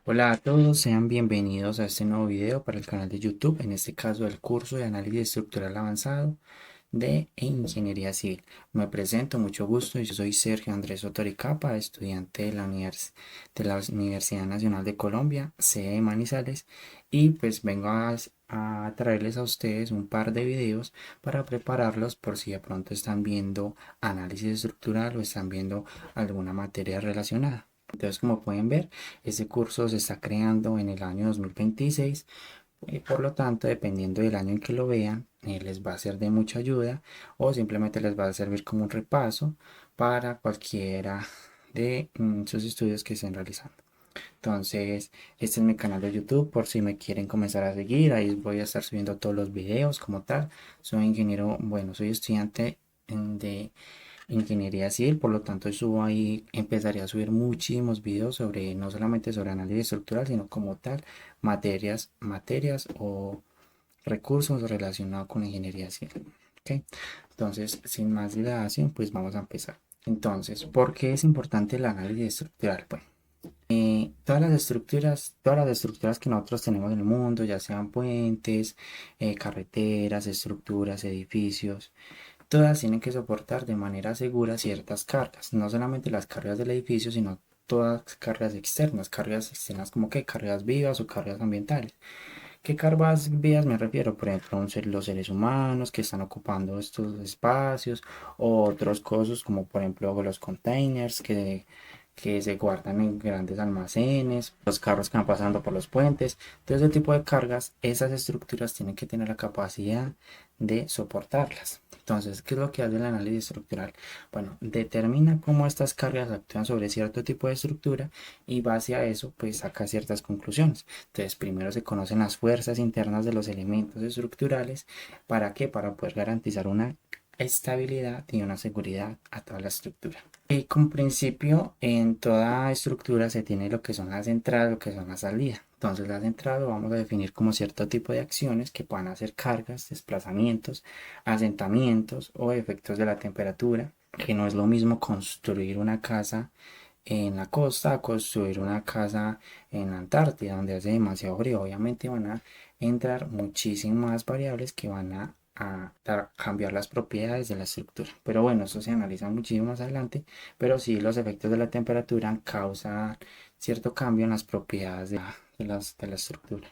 Hola a todos, sean bienvenidos a este nuevo video para el canal de YouTube, en este caso el curso de análisis estructural avanzado de Ingeniería Civil. Me presento, mucho gusto, yo soy Sergio Andrés Otoricapa, estudiante de la Universidad Nacional de Colombia, sede de Manizales, y pues vengo a traerles a ustedes un par de videos para prepararlos por si de pronto están viendo análisis estructural o están viendo alguna materia relacionada. Entonces, como pueden ver, ese curso se está creando en el año 2026 y por lo tanto, dependiendo del año en que lo vean, les va a ser de mucha ayuda o simplemente les va a servir como un repaso para cualquiera de sus estudios que estén realizando. Entonces, este es mi canal de YouTube por si me quieren comenzar a seguir. Ahí voy a estar subiendo todos los videos como tal. Soy ingeniero, bueno, soy estudiante de ingeniería civil, por lo tanto subo ahí, empezaría a subir muchísimos videos sobre, no solamente sobre análisis estructural, sino como tal, materias o recursos relacionados con ingeniería civil. ¿Ok? Entonces, sin más dilación, pues vamos a empezar. Entonces, ¿por qué es importante el análisis estructural? Bueno, todas las estructuras que nosotros tenemos en el mundo, ya sean puentes, carreteras, estructuras, edificios, todas tienen que soportar de manera segura ciertas cargas, no solamente las cargas del edificio, sino todas cargas externas como que cargas vivas o cargas ambientales. ¿Qué cargas vivas me refiero? Por ejemplo, los seres humanos que están ocupando estos espacios, o otros cosas como por ejemplo los containers que se guardan en grandes almacenes, los carros que van pasando por los puentes, todo ese tipo de cargas, esas estructuras tienen que tener la capacidad de soportarlas. Entonces, ¿qué es lo que hace el análisis estructural? Bueno, determina cómo estas cargas actúan sobre cierto tipo de estructura y base a eso, pues saca ciertas conclusiones. Entonces, primero se conocen las fuerzas internas de los elementos estructurales. ¿Para qué? Para poder garantizar una estabilidad y una seguridad a toda la estructura. Y como principio, en toda estructura se tiene lo que son las entradas, lo que son las salidas. Entonces, las entradas lo vamos a definir como cierto tipo de acciones que puedan hacer cargas, desplazamientos, asentamientos o efectos de la temperatura, que no es lo mismo construir una casa en la costa a construir una casa en la Antártida, donde hace demasiado frío. Obviamente van a entrar muchísimas variables que van a cambiar las propiedades de la estructura. Pero bueno, eso se analiza muchísimo más adelante. Pero sí, los efectos de la temperatura causan cierto cambio en las propiedades de la estructura.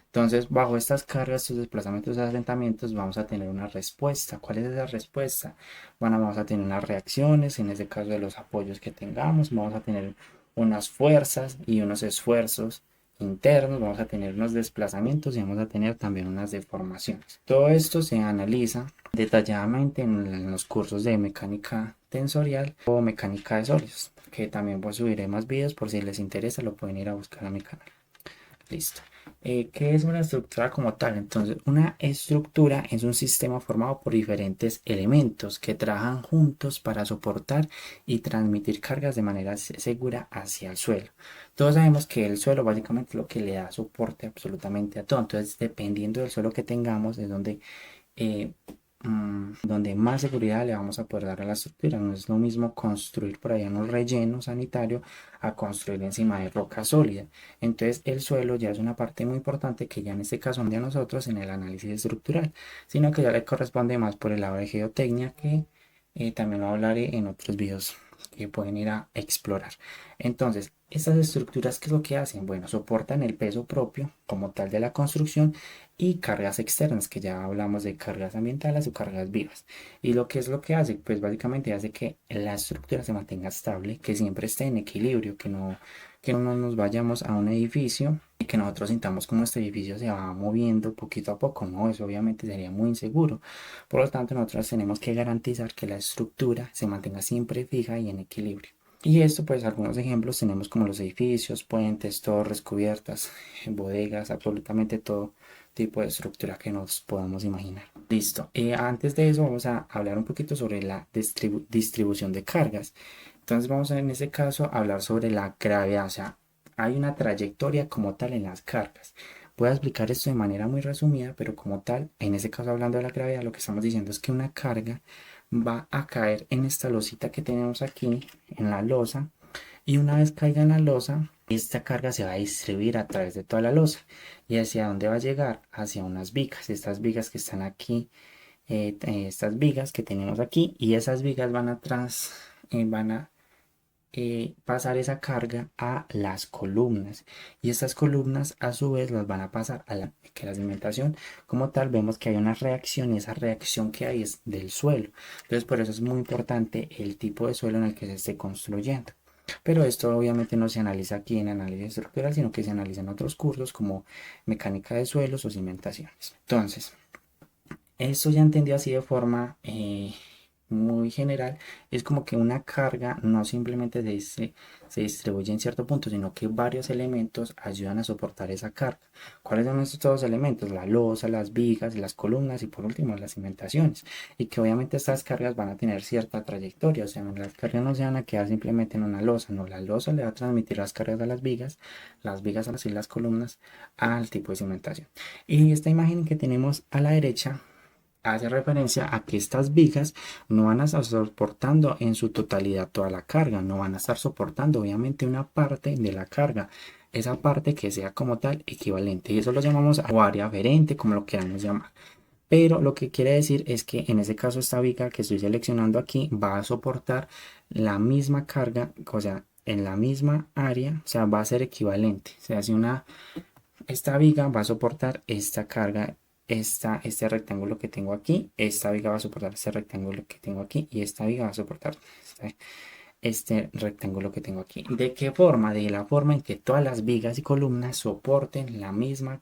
Entonces, bajo estas cargas, estos desplazamientos y asentamientos, vamos a tener una respuesta. ¿Cuál es esa respuesta? Bueno, vamos a tener unas reacciones, en este caso de los apoyos que tengamos, vamos a tener unas fuerzas y unos esfuerzos internos, vamos a tener unos desplazamientos y vamos a tener también unas deformaciones. Todo esto se analiza detalladamente en los cursos de mecánica tensorial o mecánica de sólidos, que también pues subiré más videos por si les interesa, lo pueden ir a buscar a mi canal. Listo. ¿Qué es una estructura como tal? Entonces, una estructura es un sistema formado por diferentes elementos que trabajan juntos para soportar y transmitir cargas de manera segura hacia el suelo. Todos sabemos que el suelo básicamente es lo que le da soporte absolutamente a todo. Entonces, dependiendo del suelo que tengamos, es eh, donde más seguridad le vamos a poder dar a la estructura. No es lo mismo construir por allá en un relleno sanitario a construir encima de roca sólida. Entonces el suelo ya es una parte muy importante que ya en este caso no de nosotros en el análisis estructural, sino que ya le corresponde más por el lado de geotecnia que también lo hablaré en otros videos que pueden ir a explorar. Entonces, estas estructuras, ¿qué es lo que hacen? Bueno, soportan el peso propio como tal de la construcción y cargas externas, que ya hablamos de cargas ambientales o cargas vivas. ¿Y lo que es lo que hace? Pues básicamente hace que la estructura se mantenga estable, que siempre esté en equilibrio, que no nos vayamos a un edificio y que nosotros sintamos como este edificio se va moviendo poquito a poco, ¿no? Eso obviamente sería muy inseguro. Por lo tanto, nosotros tenemos que garantizar que la estructura se mantenga siempre fija y en equilibrio. Y esto, pues algunos ejemplos tenemos como los edificios, puentes, torres, cubiertas, bodegas, absolutamente todo tipo de estructura que nos podamos imaginar. Listo. Antes de eso vamos a hablar un poquito sobre la distribución de cargas. Entonces vamos a, en este caso a hablar sobre la gravedad. O sea, hay una trayectoria como tal en las cargas. Voy a explicar esto de manera muy resumida, pero como tal, en este caso hablando de la gravedad, lo que estamos diciendo es que una carga va a caer en esta losita que tenemos aquí, en la losa, y una vez caiga en la losa, Esta carga se va a distribuir a través de toda la losa. ¿Y hacia dónde va a llegar? Hacia unas vigas. Estas vigas que están aquí, estas vigas que tenemos aquí, y esas vigas van a pasar esa carga a las columnas, y estas columnas a su vez las van a pasar a la cimentación. Como tal, vemos que hay una reacción, y esa reacción que hay es del suelo. Entonces por eso es muy importante el tipo de suelo en el que se esté construyendo. Pero esto obviamente no se analiza aquí en análisis estructural, sino que se analiza en otros cursos como mecánica de suelos o cimentaciones. Entonces, esto ya entendido así de forma muy general, es como que una carga no simplemente se distribuye en cierto punto, sino que varios elementos ayudan a soportar esa carga. ¿Cuáles son estos todos elementos? La losa, las vigas, las columnas y por último las cimentaciones. Y que obviamente estas cargas van a tener cierta trayectoria, o sea, las cargas no se van a quedar simplemente en una losa, no, la losa le va a transmitir las cargas a las vigas a las columnas al tipo de cimentación. Y esta imagen que tenemos a la derecha hace referencia a que estas vigas no van a estar soportando en su totalidad toda la carga, no van a estar soportando obviamente una parte de la carga, esa parte que sea como tal equivalente, y eso lo llamamos o área aferente, como lo queramos llamar. Pero lo que quiere decir es que en ese caso esta viga que estoy seleccionando aquí va a soportar la misma carga, o sea, en la misma área, o sea, va a ser equivalente. O sea, si esta viga va a soportar esta carga, este rectángulo que tengo aquí, esta viga va a soportar este rectángulo que tengo aquí, y esta viga va a soportar este rectángulo que tengo aquí. ¿De qué forma? De la forma en que todas las vigas y columnas soporten en la misma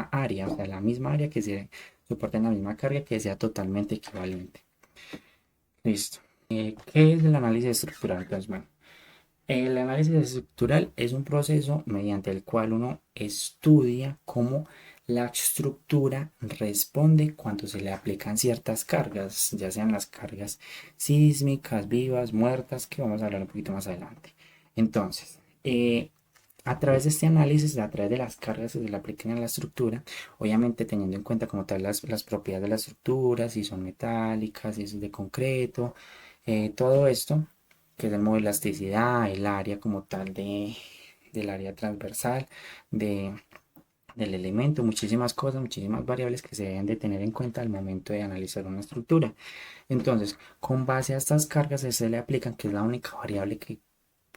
área, o sea, la misma área que se soporten la misma carga, que sea totalmente equivalente. Listo. ¿Qué es el análisis estructural? Entonces, bueno, el análisis estructural es un proceso mediante el cual uno estudia cómo la estructura responde cuando se le aplican ciertas cargas, ya sean las cargas sísmicas, vivas, muertas, que vamos a hablar un poquito más adelante. Entonces, a través de este análisis, a través de las cargas que se le aplican a la estructura, obviamente teniendo en cuenta como tal las propiedades de la estructura, si son metálicas, si es de concreto, todo esto, que es el modo de elasticidad, el área como tal del área transversal, de, del elemento, muchísimas cosas, muchísimas variables que se deben de tener en cuenta al momento de analizar una estructura. Entonces, con base a estas cargas se le aplican, que es la única variable que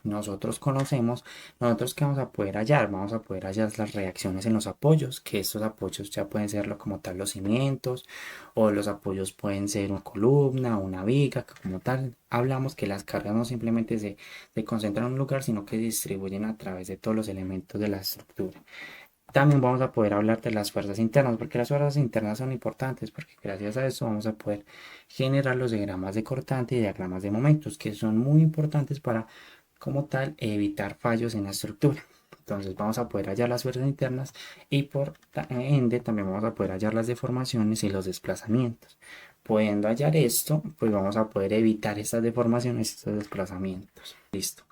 nosotros conocemos, nosotros que vamos a poder hallar, vamos a poder hallar las reacciones en los apoyos, que estos apoyos ya pueden ser como tal los cimientos, o los apoyos pueden ser una columna, una viga, que como tal hablamos que las cargas no simplemente se concentran en un lugar, sino que se distribuyen a través de todos los elementos de la estructura. También vamos a poder hablar de las fuerzas internas, porque las fuerzas internas son importantes, porque gracias a eso vamos a poder generar los diagramas de cortante y diagramas de momentos, que son muy importantes para, como tal, evitar fallos en la estructura. Entonces vamos a poder hallar las fuerzas internas, y por ende también vamos a poder hallar las deformaciones y los desplazamientos. Pudiendo hallar esto, pues vamos a poder evitar estas deformaciones y estos desplazamientos. Listo.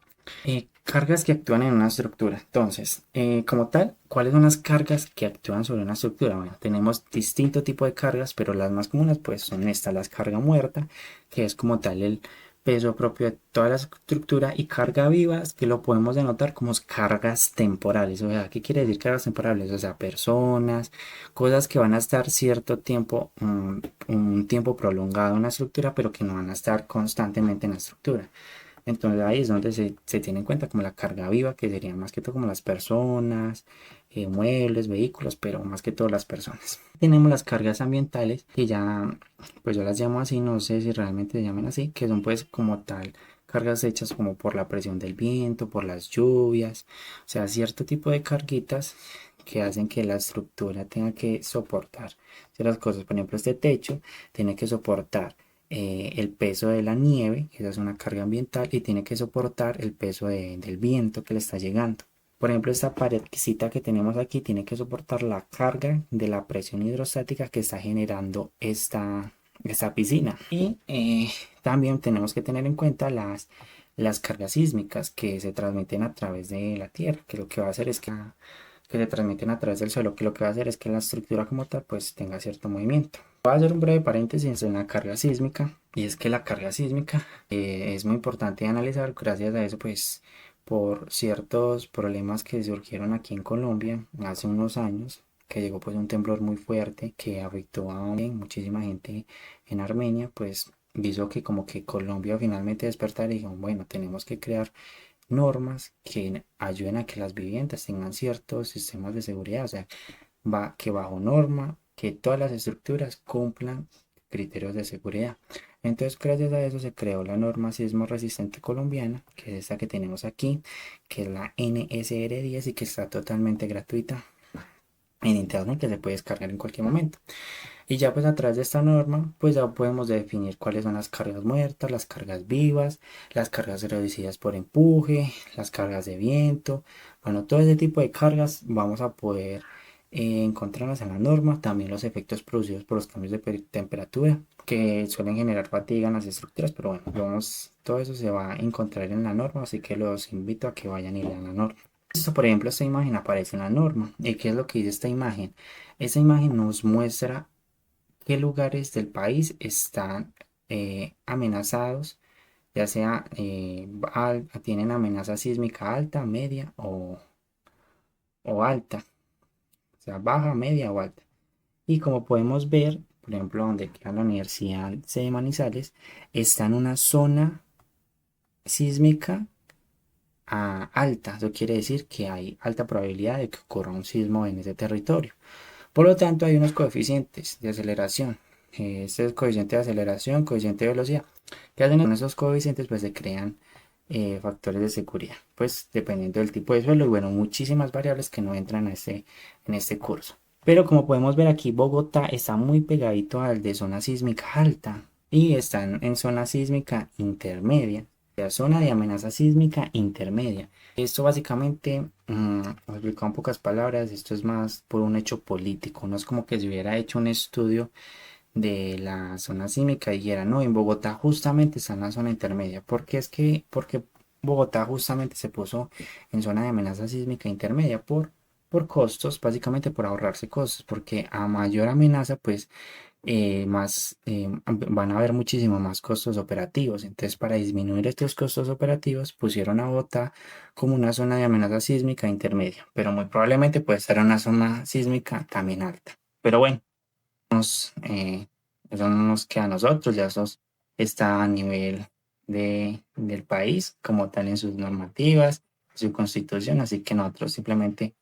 Cargas que actúan en una estructura. Entonces, como tal, ¿cuáles son las cargas que actúan sobre una estructura? Bueno, tenemos distinto tipo de cargas, pero las más comunes pues son estas, la carga muerta, que es como tal el peso propio de toda la estructura, y carga vivas, que lo podemos denotar como cargas temporales. O sea, ¿qué quiere decir cargas temporales? O sea, personas, cosas que van a estar cierto tiempo, un tiempo prolongado en la estructura, pero que no van a estar constantemente en la estructura. Entonces ahí es donde se tiene en cuenta como la carga viva, que serían más que todo como las personas, muebles, vehículos, pero más que todo las personas. Tenemos las cargas ambientales, que ya, pues yo las llamo así, no sé si realmente se llaman así, que son pues como tal cargas hechas como por la presión del viento, por las lluvias, o sea, cierto tipo de carguitas que hacen que la estructura tenga que soportar ciertas cosas. Por ejemplo, este techo tiene que soportar el peso de la nieve, esa es una carga ambiental, y tiene que soportar el peso del viento que le está llegando. Por ejemplo, esta paredcita que tenemos aquí tiene que soportar la carga de la presión hidrostática que está generando esta piscina. Y también tenemos que tener en cuenta las cargas sísmicas que se transmiten a través de la tierra, que lo que va a hacer es que se transmiten a través del suelo, que lo que va a hacer es que la estructura como tal pues tenga cierto movimiento. Voy a hacer un breve paréntesis en la carga sísmica, y es que la carga sísmica es muy importante de analizar. Gracias a eso pues por ciertos problemas que surgieron aquí en Colombia hace unos años, que llegó pues un temblor muy fuerte que afectó a muchísima gente en Armenia, pues hizo que como que Colombia finalmente despertara y dijo, bueno, tenemos que crear normas que ayuden a que las viviendas tengan ciertos sistemas de seguridad, o sea, que bajo norma, que todas las estructuras cumplan criterios de seguridad. Entonces, gracias a eso se creó la norma sismo resistente colombiana, que es esta que tenemos aquí, que es la NSR 10 y que está totalmente gratuita en internet, que se puede descargar en cualquier momento. Y ya pues a través de esta norma, pues ya podemos definir cuáles son las cargas muertas, las cargas vivas, las cargas reducidas por empuje, las cargas de viento. Bueno, todo ese tipo de cargas vamos a poder encontrarlas en la norma. También los efectos producidos por los cambios de temperatura que suelen generar fatiga en las estructuras. Pero bueno, todo eso se va a encontrar en la norma, así que los invito a que vayan y lean la norma. Esto, por ejemplo, esta imagen aparece en la norma. ¿Y qué es lo que dice esta imagen? Esta imagen nos muestra qué lugares del país están amenazados, ya sea tienen amenaza sísmica alta, media o alta, o sea, baja, media o alta. Y como podemos ver, por ejemplo, donde queda la Universidad de Manizales, está en una zona sísmica alta. Eso quiere decir que hay alta probabilidad de que ocurra un sismo en ese territorio. Por lo tanto, hay unos coeficientes de aceleración. Este es coeficiente de aceleración, coeficiente de velocidad. ¿Qué hacen con esos coeficientes? Pues se crean factores de seguridad. Pues dependiendo del tipo de suelo y bueno, muchísimas variables que no entran en este curso. Pero como podemos ver aquí, Bogotá está muy pegadito al de zona sísmica alta y están en zona sísmica intermedia. La zona de amenaza sísmica intermedia. Esto básicamente, explicado en pocas palabras, esto es más por un hecho político. No es como que se hubiera hecho un estudio de la zona sísmica y dijera, no, en Bogotá justamente está en la zona intermedia. Porque Bogotá justamente se puso en zona de amenaza sísmica intermedia por costos, básicamente por ahorrarse costos, porque a mayor amenaza, pues van a haber muchísimo más costos operativos. Entonces, para disminuir estos costos operativos, pusieron a Bogotá como una zona de amenaza sísmica intermedia, pero muy probablemente puede estar en una zona sísmica también alta. Pero bueno, eso no nos queda a nosotros, ya eso está a nivel del país como tal en sus normativas, su constitución, así que nosotros simplemente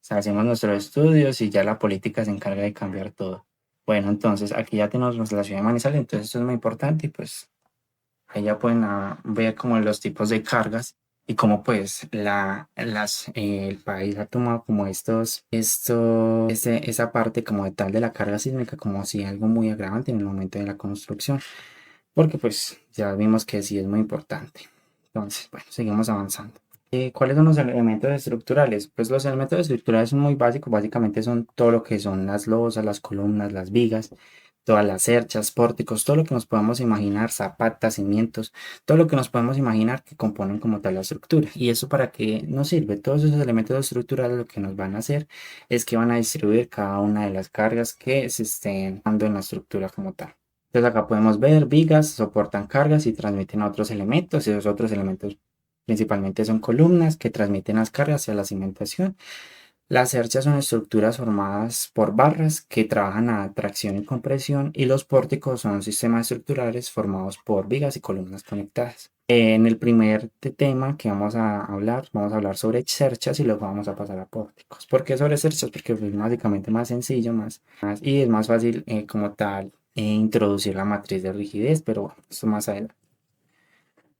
hacemos nuestros estudios y ya la política se encarga de cambiar todo. Bueno, entonces aquí ya tenemos la ciudad de Manizales, entonces esto es muy importante y pues ahí ya pueden ver como los tipos de cargas y cómo pues el país ha tomado como esa parte como de tal de la carga sísmica como si algo muy agravante en el momento de la construcción, porque pues ya vimos que sí es muy importante. Entonces, bueno, seguimos avanzando. ¿Cuáles son los elementos estructurales? Pues los elementos estructurales son muy básicos, básicamente son todo lo que son las losas, las columnas, las vigas, todas las cerchas, pórticos, todo lo que nos podamos imaginar, zapatas, cimientos, todo lo que nos podemos imaginar que componen como tal la estructura. ¿Y eso para qué nos sirve? Todos esos elementos estructurales lo que nos van a hacer es que van a distribuir cada una de las cargas que se estén dando en la estructura como tal. Entonces acá podemos ver vigas, soportan cargas y transmiten a otros elementos y esos otros elementos principalmente son columnas que transmiten las cargas hacia la cimentación. Las cerchas son estructuras formadas por barras que trabajan a tracción y compresión y los pórticos son sistemas estructurales formados por vigas y columnas conectadas. En el primer tema que vamos a hablar sobre cerchas y luego vamos a pasar a pórticos. ¿Por qué sobre cerchas? Porque es básicamente más sencillo y es más fácil como tal introducir la matriz de rigidez, pero bueno, esto más adelante.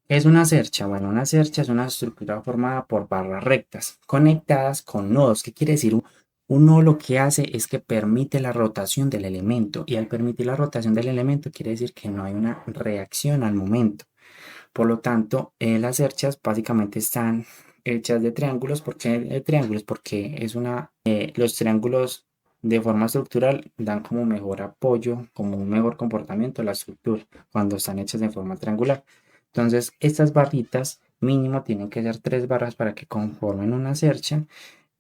Es una cercha. Bueno, una cercha es una estructura formada por barras rectas conectadas con nodos. ¿Qué quiere decir? Un nodo lo que hace es que permite la rotación del elemento y al permitir la rotación del elemento quiere decir que no hay una reacción al momento. Por lo tanto, las cerchas básicamente están hechas de triángulos. ¿Por qué de triángulos? Porque los triángulos de forma estructural dan como mejor apoyo, como un mejor comportamiento a la estructura cuando están hechas de forma triangular. Entonces, estas barritas mínimo tienen que ser 3 barras para que conformen una cercha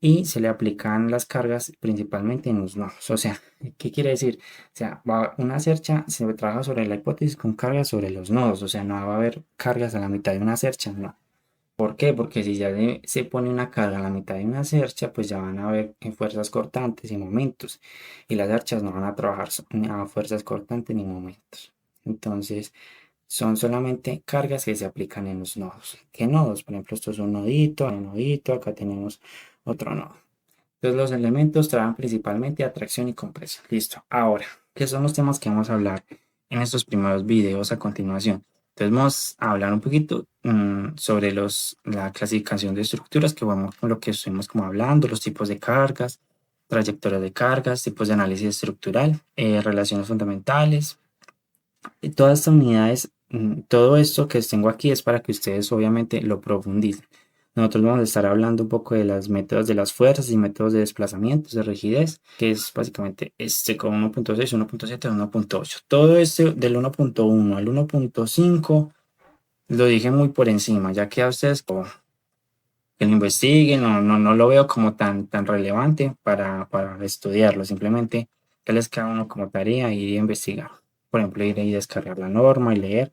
y se le aplican las cargas principalmente en los nodos. O sea, ¿qué quiere decir? O sea, una cercha se trabaja sobre la hipótesis con cargas sobre los nodos. O sea, no va a haber cargas a la mitad de una cercha, no. ¿Por qué? Porque si ya se pone una carga en la mitad de una cercha, pues ya van a haber fuerzas cortantes y momentos. Y las cerchas no van a trabajar a fuerzas cortantes ni momentos. Entonces, son solamente cargas que se aplican en los nodos. ¿Qué nodos? Por ejemplo, esto es un nodito, acá tenemos otro nodo. Entonces, los elementos trabajan principalmente atracción y compresión. Listo. Ahora, ¿qué son los temas que vamos a hablar en estos primeros videos a continuación? Entonces, vamos a hablar un poquito sobre la clasificación de estructuras, que vamos con lo que estuvimos como hablando, los tipos de cargas, trayectorias de cargas, tipos de análisis estructural, relaciones fundamentales, y todas estas unidades, todo esto que tengo aquí es para que ustedes obviamente lo profundicen. Nosotros vamos a estar hablando un poco de los métodos de las fuerzas y métodos de desplazamientos, de rigidez, que es básicamente este con 1.6, 1.7, 1.8. Todo este del 1.1 al 1.5 lo dije muy por encima, ya que a ustedes como que lo investiguen, no lo veo como tan relevante para estudiarlo, simplemente que les queda a uno como tarea ir a investigar. Por ejemplo, ir y descargar la norma y leer,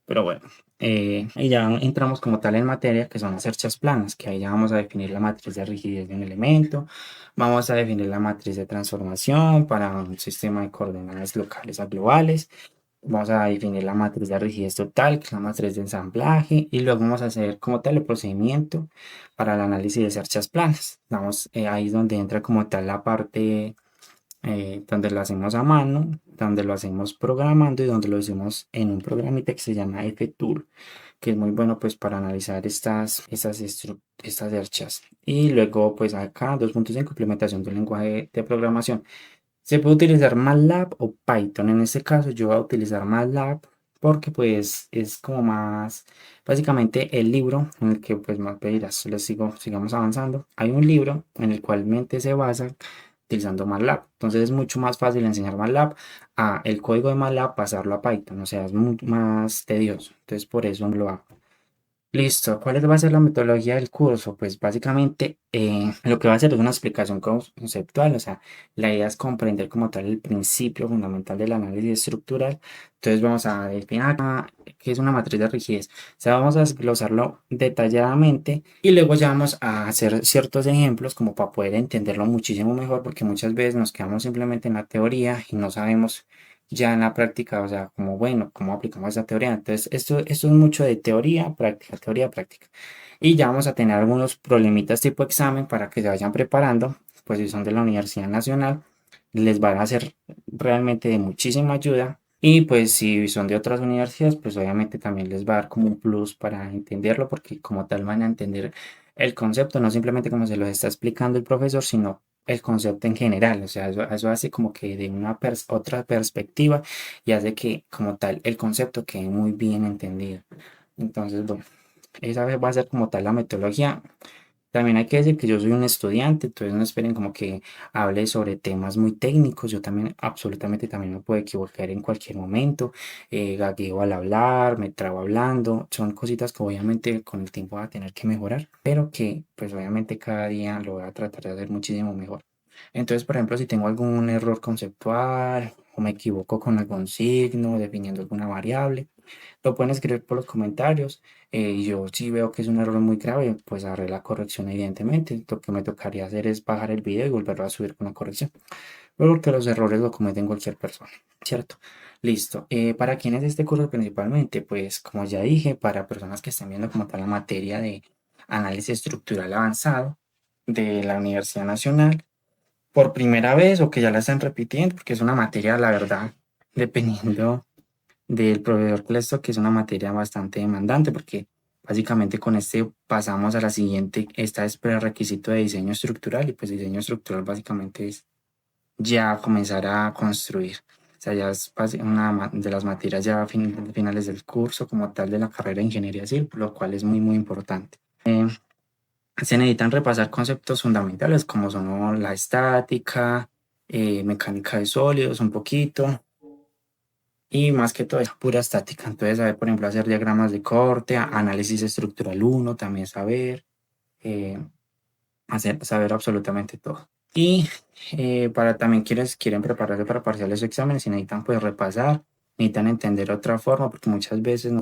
pero bueno, y ya entramos como tal en materia que son las cerchas planas, que ahí ya vamos a definir la matriz de rigidez de un elemento, vamos a definir la matriz de transformación para un sistema de coordenadas locales a globales, vamos a definir la matriz de rigidez total, que es la matriz de ensamblaje, y luego vamos a hacer como tal el procedimiento para el análisis de cerchas planas. Vamos, ahí es donde entra como tal la parte donde lo hacemos a mano, donde lo hacemos programando y donde lo hacemos en un programita que se llama FTool, que es muy bueno pues para analizar estas cerchas. Y luego pues acá 2.5 implementación del lenguaje de programación. Se puede utilizar MATLAB o Python. En este caso yo voy a utilizar MATLAB porque pues es como más, básicamente el libro en el que pues más pedirás, sigamos avanzando. Hay un libro en el cual mente se basa utilizando MATLAB. Entonces es mucho más fácil enseñar MATLAB a el código de MATLAB pasarlo a Python. O sea, es mucho más tedioso. Entonces por eso no lo hago. Listo, ¿cuál va a ser la metodología del curso? Pues básicamente lo que va a hacer es una explicación conceptual, o sea, la idea es comprender como tal el principio fundamental del análisis estructural. Entonces vamos a definir qué es una matriz de rigidez, o sea, vamos a desglosarlo detalladamente y luego ya vamos a hacer ciertos ejemplos como para poder entenderlo muchísimo mejor, porque muchas veces nos quedamos simplemente en la teoría y no sabemos ya en la práctica, o sea, como bueno, cómo aplicamos esa teoría. Entonces, esto es mucho de teoría, práctica, teoría, práctica. Y ya vamos a tener algunos problemitas tipo examen para que se vayan preparando, pues si son de la Universidad Nacional, les van a ser realmente de muchísima ayuda. Y pues si son de otras universidades, pues obviamente también les va a dar como un plus para entenderlo, porque como tal van a entender el concepto, no simplemente como se lo está explicando el profesor, sino el concepto en general. O sea, eso hace como que de una otra perspectiva y hace que como tal el concepto quede muy bien entendido. Entonces, bueno, esa va a ser como tal la metodología. También hay que decir que yo soy un estudiante, entonces no esperen como que hable sobre temas muy técnicos. Yo también, absolutamente, también me puedo equivocar en cualquier momento. Gagueo al hablar, me trabo hablando. Son cositas que obviamente con el tiempo voy a tener que mejorar, pero que pues obviamente cada día lo voy a tratar de hacer muchísimo mejor. Entonces, por ejemplo, si tengo algún error conceptual o me equivoco con algún signo, definiendo alguna variable, lo pueden escribir por los comentarios. Y yo si veo que es un error muy grave, pues haré la corrección evidentemente. Lo que me tocaría hacer es bajar el video y volverlo a subir con la corrección. Pero porque los errores lo cometen cualquier persona, ¿cierto? Listo. ¿Para quién es este curso principalmente? Pues como ya dije, para personas que están viendo como tal la materia de análisis estructural avanzado de la Universidad Nacional por primera vez o que ya la están repitiendo, porque es una materia, la verdad, dependiendo del proveedor que les toque, es una materia bastante demandante porque básicamente con este pasamos a la siguiente. Esta es prerequisito de diseño estructural y pues diseño estructural básicamente es ya comenzar a construir. O sea, ya es una de las materias ya finales del curso como tal de la carrera de ingeniería civil, lo cual es muy importante. Se necesitan repasar conceptos fundamentales como son la estática, mecánica de sólidos un poquito, y más que todo es pura estática. Entonces, saber, por ejemplo, hacer diagramas de corte, análisis estructural uno también saber, eh, saber absolutamente todo. Y para también quienes quieren prepararse para parciales o exámenes, si necesitan pues repasar, necesitan entender otra forma, porque muchas veces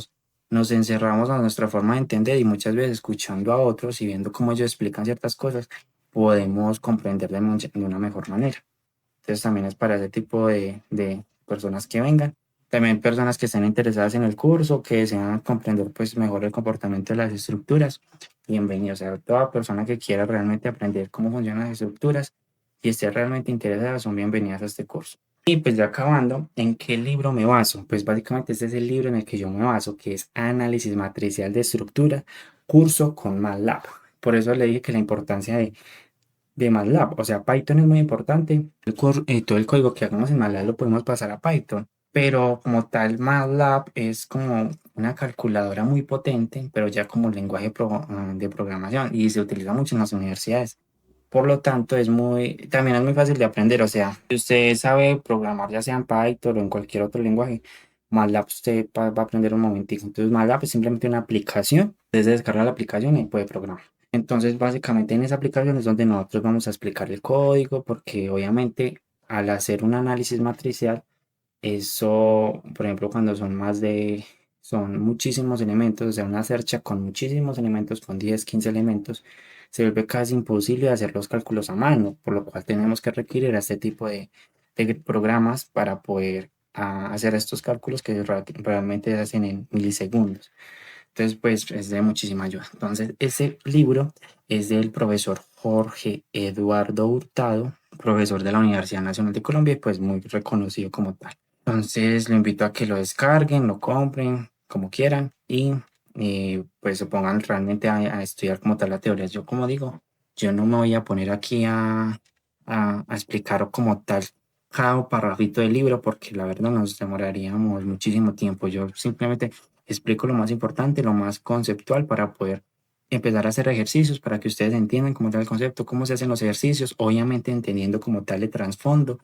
nos encerramos a nuestra forma de entender y muchas veces escuchando a otros y viendo cómo ellos explican ciertas cosas, podemos comprender de una mejor manera. Entonces también es para ese tipo de personas que vengan. También personas que estén interesadas en el curso, que desean comprender pues mejor el comportamiento de las estructuras. Bienvenido, o sea, toda persona que quiera realmente aprender cómo funcionan las estructuras y esté realmente interesada son bienvenidas a este curso. Y pues ya acabando, ¿en qué libro me baso? Pues básicamente este es el libro en el que yo me baso, que es Análisis Matricial de Estructura, curso con MATLAB. Por eso le dije que la importancia de MATLAB. O sea, Python es muy importante. Todo el código que hagamos en MATLAB lo podemos pasar a Python. Pero como tal, MATLAB es como una calculadora muy potente, pero ya como lenguaje de programación y se utiliza mucho en las universidades. Por lo tanto, también es muy fácil de aprender. O sea, si usted sabe programar ya sea en Python o en cualquier otro lenguaje, MATLAB usted va a aprender un momentico. Entonces, MATLAB es simplemente una aplicación. Desde descarga la aplicación y puede programar. Entonces, básicamente en esa aplicación es donde nosotros vamos a explicar el código, porque obviamente al hacer un análisis matricial, eso, por ejemplo, cuando son muchísimos elementos, o sea, una cercha con muchísimos elementos, con 10 15 elementos, se vuelve casi imposible hacer los cálculos a mano, por lo cual tenemos que requerir a este tipo de programas para poder hacer estos cálculos que realmente se hacen en milisegundos. Entonces, pues es de muchísima ayuda. Entonces, ese libro es del profesor Jorge Eduardo Hurtado, profesor de la Universidad Nacional de Colombia y pues muy reconocido como tal. Entonces, lo invito a que lo descarguen, lo compren, como quieran y pues se pongan realmente a estudiar como tal la teoría. Yo, como digo, yo no me voy a poner aquí a explicar como tal cada parrafito del libro porque la verdad nos demoraríamos muchísimo tiempo. Yo simplemente explico lo más importante, lo más conceptual para poder empezar a hacer ejercicios para que ustedes entiendan cómo tal el concepto, cómo se hacen los ejercicios, obviamente entendiendo como tal el trasfondo.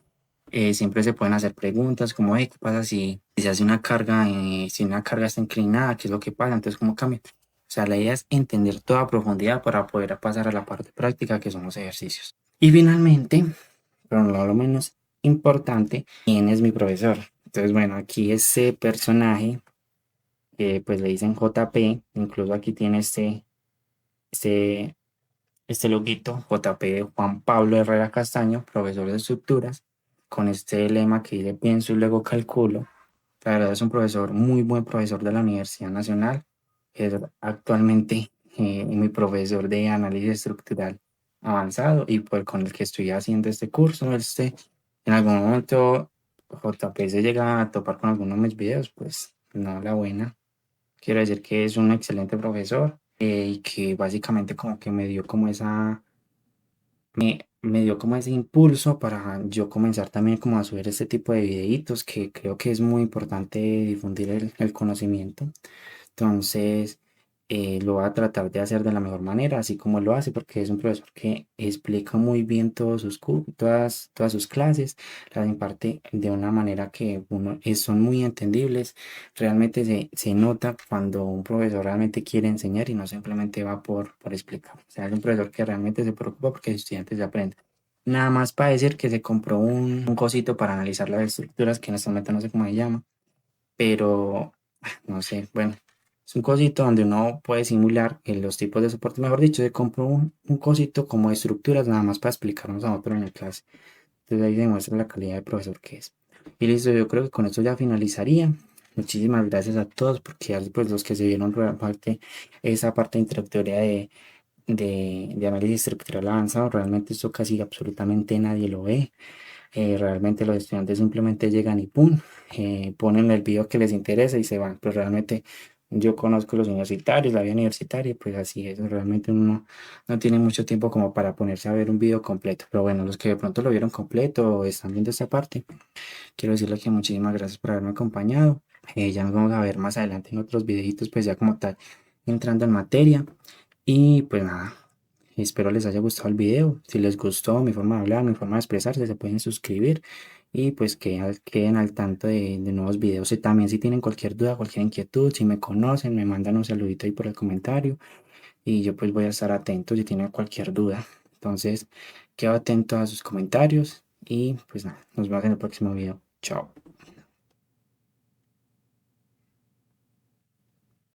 Siempre se pueden hacer preguntas como, ¿qué pasa si se hace una carga, si una carga está inclinada? ¿Qué es lo que pasa? Entonces, ¿cómo cambia? O sea, la idea es entender toda a profundidad para poder pasar a la parte práctica que son los ejercicios. Y finalmente, pero no lo menos importante, ¿quién es mi profesor? Entonces, bueno, aquí ese personaje pues le dicen JP, incluso aquí tiene este, este loguito, JP de Juan Pablo Herrera Castaño, profesor de estructuras, con este lema que dice pienso y luego calculo. La verdad es un profesor, muy buen profesor de la Universidad Nacional, es actualmente mi profesor de análisis estructural avanzado y pues con el que estoy haciendo este curso, en algún momento JP se llega a topar con alguno de mis videos, pues no la buena. Quiero decir que es un excelente profesor y que básicamente como que me dio como ese impulso para yo comenzar también como a subir este tipo de videitos que creo que es muy importante difundir el conocimiento. Entonces, lo voy a tratar de hacer de la mejor manera, así como lo hace, porque es un profesor que explica muy bien todas sus clases, las imparte de una manera que son muy entendibles. Realmente se nota cuando un profesor realmente quiere enseñar y no simplemente va por explicar. O sea, es un profesor que realmente se preocupa porque los estudiantes aprenden. Nada más para decir que se compró un cosito para analizar las estructuras, que en este momento no sé cómo se llama, pero no sé, bueno, es un cosito donde uno puede simular los tipos de soporte. Mejor dicho, se compró un cosito como de estructuras nada más para explicarnos a nosotros en la clase. Entonces ahí se demuestra la calidad de profesor que es. Y listo, yo creo que con esto ya finalizaría. Muchísimas gracias a todos porque ya pues los que se vieron realmente esa parte introductoria de análisis estructural avanzado, realmente esto casi absolutamente nadie lo ve. Realmente los estudiantes simplemente llegan y ¡pum! Ponen el video que les interesa y se van. Pero realmente yo conozco los universitarios, la vida universitaria, y pues así es. Realmente uno no tiene mucho tiempo como para ponerse a ver un video completo. Pero bueno, los que de pronto lo vieron completo o están viendo esta parte, quiero decirles que muchísimas gracias por haberme acompañado. Ya nos vamos a ver más adelante en otros videitos, pues ya como tal, entrando en materia. Y pues nada, espero les haya gustado el video. Si les gustó mi forma de hablar, mi forma de expresarse, se pueden suscribir y pues que queden al tanto de nuevos videos. Y también si tienen cualquier duda, cualquier inquietud, si me conocen, me mandan un saludito ahí por el comentario y yo pues voy a estar atento si tienen cualquier duda. Entonces, quedo atento a sus comentarios y pues nada, nos vemos en el próximo video. Chao.